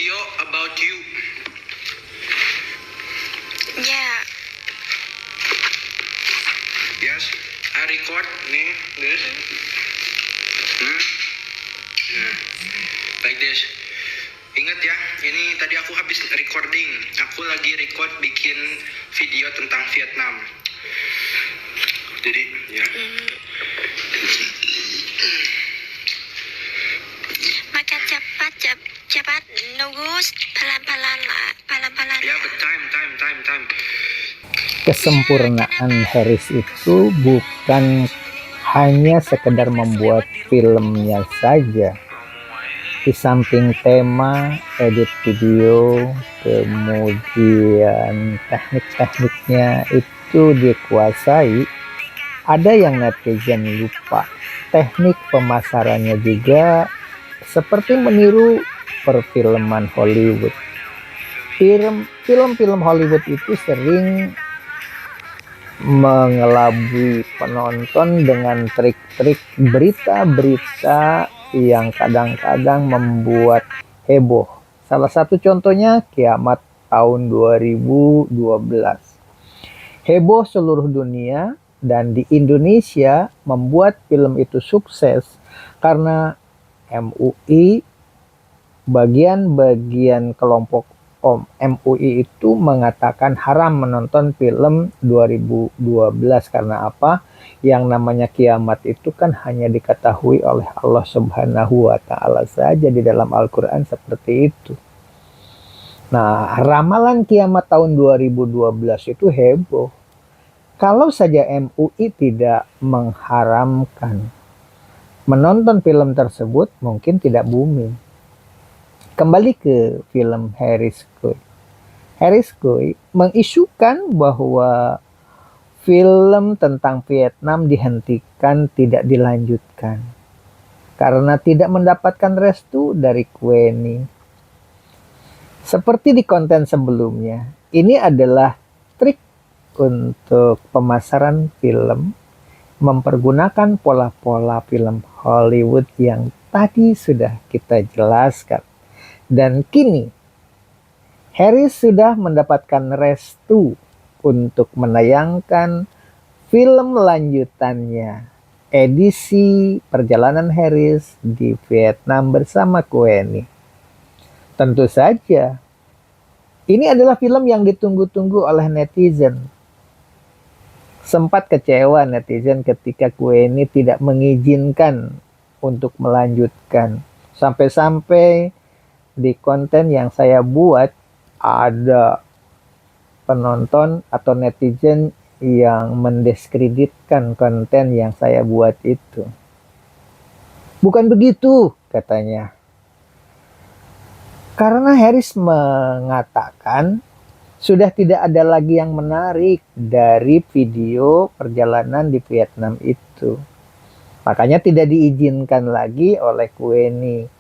video about you. Yeah. Yes, I record nih, this. Like this. Ingat ya, ini tadi aku habis recording. Aku lagi record bikin video tentang Vietnam. Jadi, ya. Makan cepat, nunggus pelan-pelan lah, pelan-pelan. Ya, but time. Kesempurnaan Harris itu bukan hanya sekedar membuat filmnya saja. Di samping tema, edit video, kemudian teknik-tekniknya itu dikuasai, ada yang netizen lupa. Teknik pemasarannya juga seperti meniru perfilman Hollywood. Film-film Hollywood itu sering mengelabui penonton dengan trik-trik berita-berita yang kadang-kadang membuat heboh. Salah satu contohnya Kiamat tahun 2012. Heboh seluruh dunia dan di Indonesia membuat film itu sukses karena MUI, bagian kelompok MUI itu mengatakan haram menonton film 2012 karena apa? Yang namanya kiamat itu kan hanya diketahui oleh Allah Subhanahu wa Ta'ala saja di dalam Al-Quran seperti itu. Nah, ramalan kiamat tahun 2012 itu heboh. Kalau saja MUI tidak mengharamkan menonton film tersebut, mungkin tidak booming. Kembali ke film Harris Coy. Harris Coy mengisukan bahwa film tentang Vietnam dihentikan, tidak dilanjutkan karena tidak mendapatkan restu dari Queenie. Seperti di konten sebelumnya, ini adalah trik untuk pemasaran film, mempergunakan pola-pola film Hollywood yang tadi sudah kita jelaskan. Dan kini Harris sudah mendapatkan restu untuk menayangkan film lanjutannya, edisi perjalanan Harris di Vietnam bersama Queenie. Tentu saja ini adalah film yang ditunggu-tunggu oleh netizen. Sempat kecewa netizen ketika Queenie tidak mengizinkan untuk melanjutkan. Sampai-sampai di konten yang saya buat ada penonton atau netizen yang mendiskreditkan konten yang saya buat itu. Bukan begitu katanya. Karena Harris mengatakan sudah tidak ada lagi yang menarik dari video perjalanan di Vietnam itu. Makanya tidak diizinkan lagi oleh Queenie.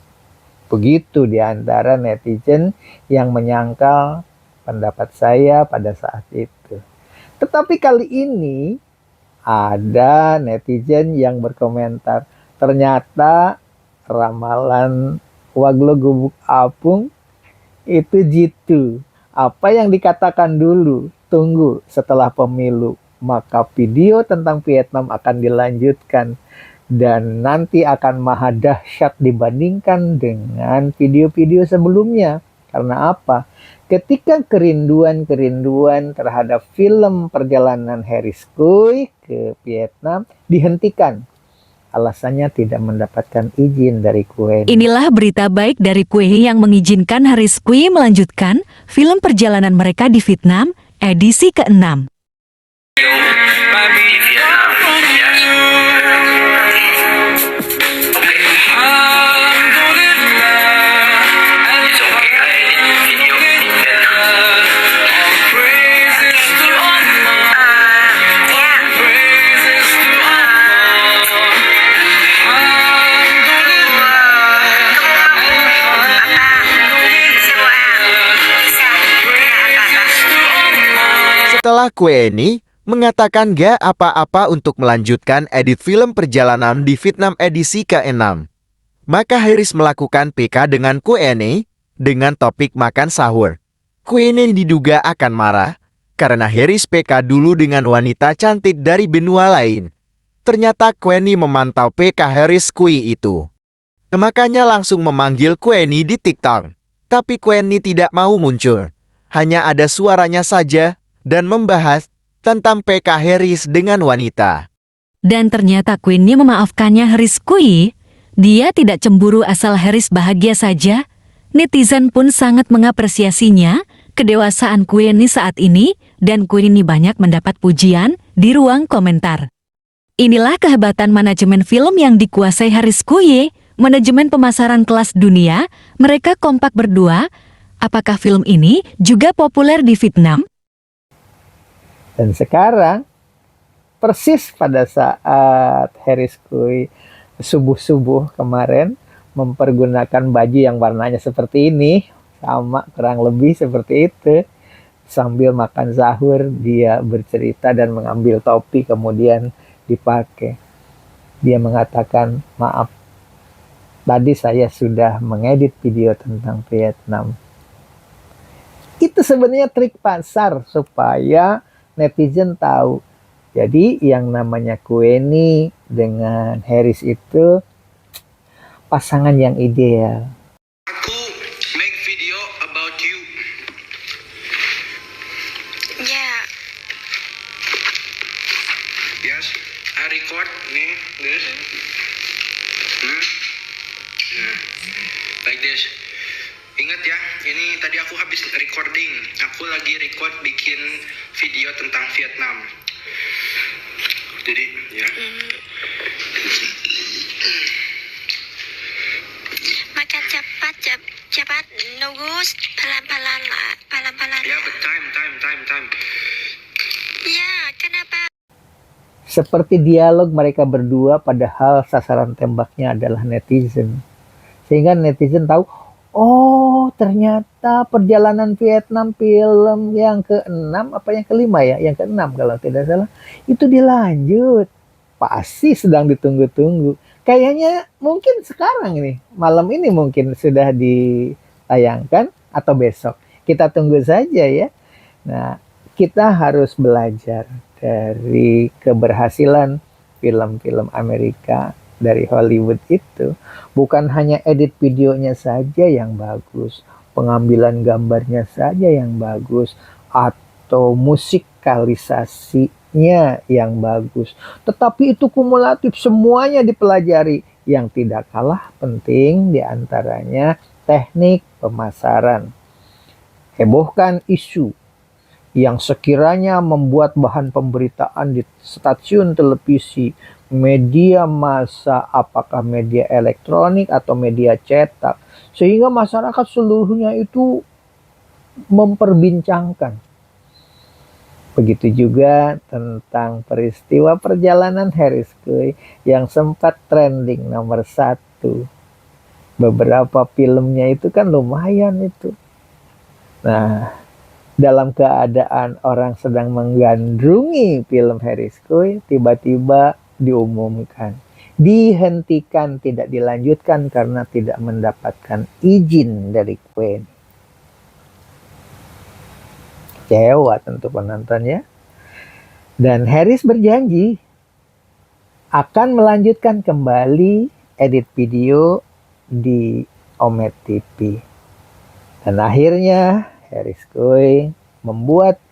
Begitu di antara netizen yang menyangkal pendapat saya pada saat itu. Tetapi kali ini ada netizen yang berkomentar, ternyata ramalan Waglo Gubuk Apung itu jitu. Apa yang dikatakan dulu, tunggu setelah pemilu, maka video tentang Vietnam akan dilanjutkan. Dan nanti akan maha dahsyat dibandingkan dengan video-video sebelumnya. Karena apa? Ketika kerinduan terhadap film perjalanan Harris Coy ke Vietnam dihentikan. Alasannya tidak mendapatkan izin dari Queenie. Inilah berita baik dari Queenie yang mengizinkan Harris Coy melanjutkan film perjalanan mereka di Vietnam edisi ke-6. Setelah Queenie mengatakan gak apa-apa untuk melanjutkan edit film perjalanan di Vietnam edisi ke-6, maka Harris melakukan PK dengan Queenie dengan topik makan sahur. Queenie diduga akan marah karena Harris PK dulu dengan wanita cantik dari benua lain. Ternyata Queenie memantau PK Harris Kui itu. Makanya langsung memanggil Queenie di TikTok. Tapi Queenie tidak mau muncul. Hanya ada suaranya saja dan membahas tentang PK Harris dengan wanita. Dan ternyata Queenie memaafkannya Harris Kui. Dia tidak cemburu asal Harris bahagia saja. Netizen pun sangat mengapresiasinya, kedewasaan Queenie saat ini, dan Queenie banyak mendapat pujian di ruang komentar. Inilah kehebatan manajemen film yang dikuasai Harris Kui, manajemen pemasaran kelas dunia. Mereka kompak berdua. Apakah film ini juga populer di Vietnam? Dan sekarang, persis pada saat Harris Kui subuh-subuh kemarin mempergunakan baju yang warnanya seperti ini, sama kurang lebih seperti itu. Sambil makan sahur, dia bercerita dan mengambil topi kemudian dipakai. Dia mengatakan, maaf, tadi saya sudah mengedit video tentang Vietnam. Itu sebenarnya trik pasar supaya netizen tahu. Jadi yang namanya Queenie dengan Harris itu pasangan yang ideal. Aku make video about you. Ya, Yes, I record nih, this. Nah, like this. Ingat ya, ini tadi aku habis recording. Aku lagi record bikin video tentang Vietnam. Jadi, ya. makan cepat, cepat, nunggus, pelan-pelan, pelan-pelan. Ya, but time. Ya, kenapa? Seperti dialog mereka berdua, padahal sasaran tembaknya adalah netizen. Sehingga netizen tahu, oh ternyata perjalanan Vietnam film yang ke-6, apa yang ke-5 ya? Yang ke-6 kalau tidak salah. Itu dilanjut. Pasti sedang ditunggu-tunggu. Kayaknya mungkin sekarang nih, malam ini mungkin sudah ditayangkan atau besok. Kita tunggu saja ya. Nah, kita harus belajar dari keberhasilan film-film Amerika dari Hollywood itu. Bukan hanya edit videonya saja yang bagus, pengambilan gambarnya saja yang bagus, atau musikalisasinya yang bagus. Tetapi itu kumulatif, semuanya dipelajari. Yang tidak kalah penting diantaranya teknik pemasaran. Hebohkan isu yang sekiranya membuat bahan pemberitaan di stasiun televisi, media massa, apakah media elektronik atau media cetak, sehingga masyarakat seluruhnya itu memperbincangkan. Begitu juga tentang peristiwa perjalanan Harris Kui yang sempat trending nomor 1. Beberapa filmnya itu kan lumayan itu. Nah, dalam keadaan orang sedang menggandrungi film Harris Kui, tiba-tiba diumumkan, dihentikan, tidak dilanjutkan karena tidak mendapatkan izin dari Queen. Kecewa tentu penonton ya. Dan Harris berjanji akan melanjutkan kembali edit video di Omet TV. Dan akhirnya Harris Kui membuat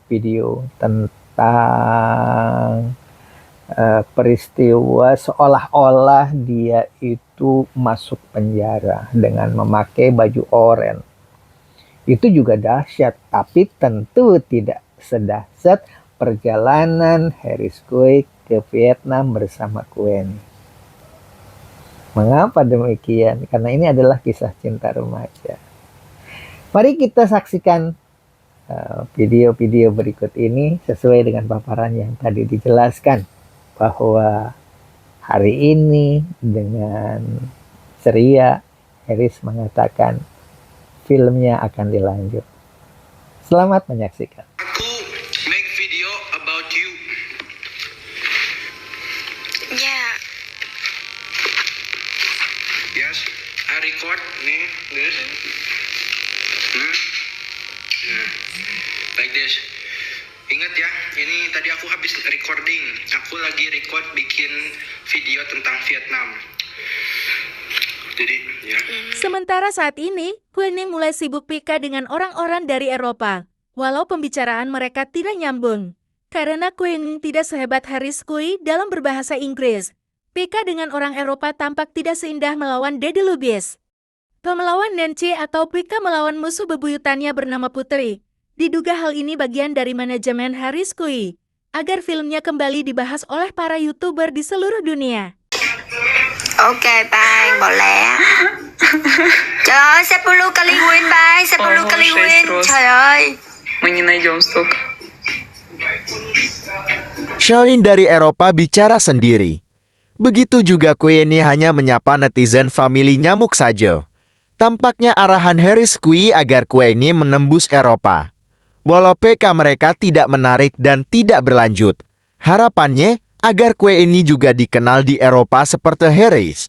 video tentang peristiwa seolah-olah dia itu masuk penjara dengan memakai baju oranye. Itu juga dahsyat, tapi tentu tidak sedahsyat perjalanan Harris Kui ke Vietnam bersama Queen. Mengapa demikian? Karena ini adalah kisah cinta remaja. Mari kita saksikan video-video berikut ini sesuai dengan paparan yang tadi dijelaskan, bahwa hari ini dengan ceria Harris mengatakan filmnya akan dilanjut. Selamat menyaksikan. Aku make video about you. Ya, Yes, I record nih, this. Des. Ingat ya, ini tadi aku habis recording. Aku lagi record bikin video tentang Vietnam. Jadi, ya. Sementara saat ini, Queenie mulai sibuk pika dengan orang-orang dari Eropa. Walau pembicaraan mereka tidak nyambung. Karena Queenie tidak sehebat Harris Kui dalam berbahasa Inggris. Pika dengan orang Eropa tampak tidak seindah melawan Deddy Lubis. Pemelawan Nancy atau Pika melawan musuh bebuyutannya bernama Putri. Diduga hal ini bagian dari manajemen Harris Kui, agar filmnya kembali dibahas oleh para YouTuber di seluruh dunia. Ok bang, boleh. Trời ơi, 10 kali win bang, 10 kali win. Trời ơi. Мы не найдем столько. Charlene dari Eropa bicara sendiri. Begitu juga Queenie hanya menyapa netizen famili nyamuk saja. Tampaknya arahan Harris Kui agar Queenie menembus Eropa. Walau PK mereka tidak menarik dan tidak berlanjut. Harapannya agar Queenie juga dikenal di Eropa seperti Harris.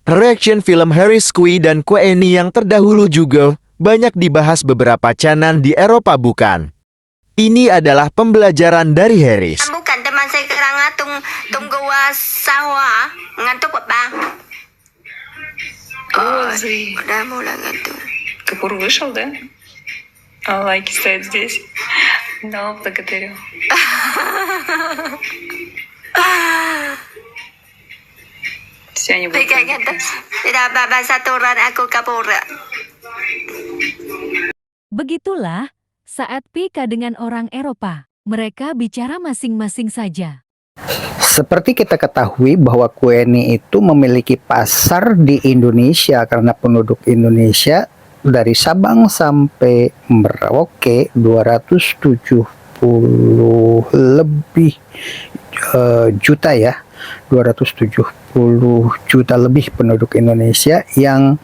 Reaction film Harris Kui dan Queenie yang terdahulu juga banyak dibahas beberapa channel di Eropa bukan? Ini adalah pembelajaran dari Harris. Bukan teman saya kerang tunggu sahwa ngantuk bang. Розы. Udah mulai ngantuk. Капур вышел, да? А лайки стоят здесь. Да, благодарю. Все они будут. Bigay ngantuk. Tidak baba saturan aku kapura. Begitulah saat Pika dengan orang Eropa. Mereka bicara masing-masing saja. Seperti kita ketahui bahwa Queenie itu memiliki pasar di Indonesia karena penduduk Indonesia dari Sabang sampai Merauke 270 lebih juta ya. 270 juta lebih penduduk Indonesia yang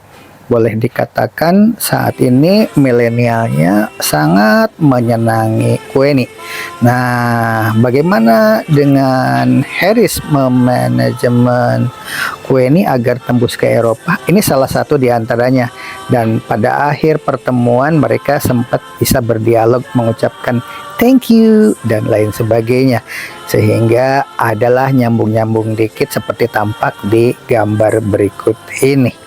boleh dikatakan saat ini milenialnya sangat menyenangi Queenie. Nah, bagaimana dengan Harris memanajemen Queenie agar tembus ke Eropa? Ini salah satu di antaranya. Dan pada akhir pertemuan mereka sempat bisa berdialog mengucapkan thank you dan lain sebagainya. Sehingga adalah nyambung-nyambung dikit seperti tampak di gambar berikut ini.